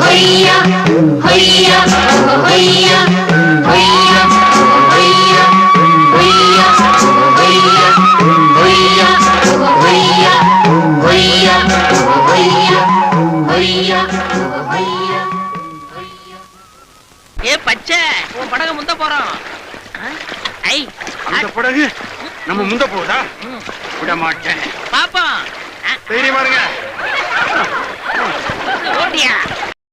ஹொய்யா ஹொய்யா ஹொய்யா ஹொய்யா ஹொய்யா ஹொய்யா ஹொய்யா ஹொய்யா ஹொய்யா ஹொய்யா ஹொய்யா ஹொய்யா. ஏ பச்சை, உன் படகு முந்த போறோம். ஐ, அந்த படகு நம்ம முந்த போதா? விட மாட்டேன். பாப்போம். தைரியமா இருங்க. ஓட்டியா